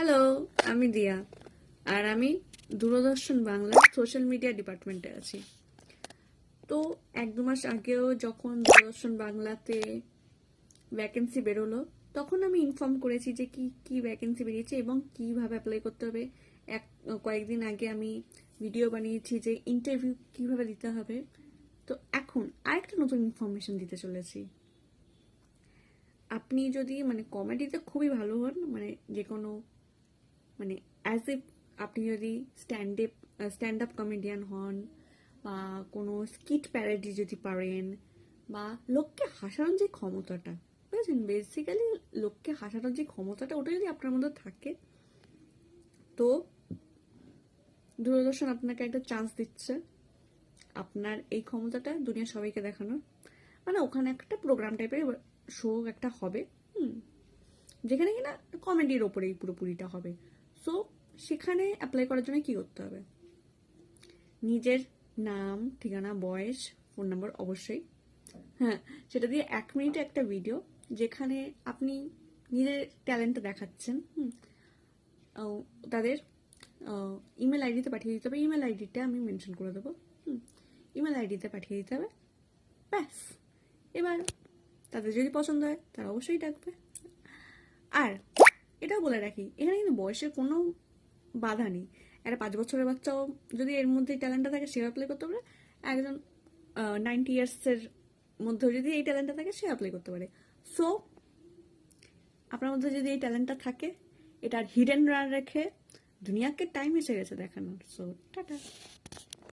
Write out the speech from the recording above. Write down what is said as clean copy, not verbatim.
Hello, আমি দিয়া। আর আমি দূরদর্শন বাংলার সোশ্যাল মিডিয়া ডিপার্টমেন্টে আছি। তো 1-2 মাস আগেও যখন দূরদর্শন বাংলাতে ভ্যাকেন্সি বেরোলো, তখন আমি ইনফর্ম করেছি যে কি কি ভ্যাকেন্সি বেরিয়েছে এবং কিভাবে অ্যাপ্লাই করতে হবে। কয়েকদিন আগে আমি ভিডিও বানিয়েছি যে ইন্টারভিউ কিভাবে দিতে হবে। তো এখন আরেকটা নতুন ইনফরমেশন দিতে চলেছি। আপনি যদি কমেডিতে খুবই ভালো হন, যে কোনো অ্যাজ এ আপনি যদি স্ট্যান্ড আপ কমেডিয়ান হন, বা কোনো স্কিট প্যারোডি যদি পারেন, বা লোককে হাসানোর যে ক্ষমতাটা, বুঝেছেন, বেসিক্যালি লোককে হাসানোর যে ক্ষমতাটা, ওটা যদি আপনার মধ্যে থাকে, তো দূরদর্শন আপনাকে একটা চান্স দিচ্ছে আপনার এই ক্ষমতাটা দুনিয়া সবাইকে দেখানোর। ওখানে একটা প্রোগ্রাম টাইপের শো একটা হবে, যেখানে কিনা কমেডির ওপরেই পুরোপুরিটা হবে। সো সেখানে অ্যাপ্লাই করার জন্য কি করতে হবে? নিজের নাম, ঠিকানা, বয়স, ফোন নাম্বার অবশ্যই, হ্যাঁ, সেটা দিয়ে 1 মিনিটে একটা ভিডিও যেখানে আপনি নিজের ট্যালেন্টটা দেখাচ্ছেন। তাদের ইমেল আইডিতে পাঠিয়ে দিতে হবে। ইমেল আইডিটা আমি মেনশন করে দেবো। ইমেল আইডিতে পাঠিয়ে দিতে হবে, ব্যাস। এবার তাদের যদি পছন্দ হয় তারা অবশ্যই ডাকবে। আর এটাও বলে রাখি, এখানে কিন্তু বয়সের কোনো বাধা নেই। একটা 5 বছরের বাচ্চাও যদি এর মধ্যে ট্যালেন্টটা থাকে, সে অ্যাপ্লাই করতে পারে। একজন 90 ইয়ার্সের মধ্যেও যদি এই ট্যালেন্টটা থাকে, সে অ্যাপ্লাই করতে পারে। সো আপনার মধ্যে যদি এই ট্যালেন্টটা থাকে, এটার হিডেন রান রেখে দুনিয়াকে টাইম এসে গেছে দেখানোর। So tata.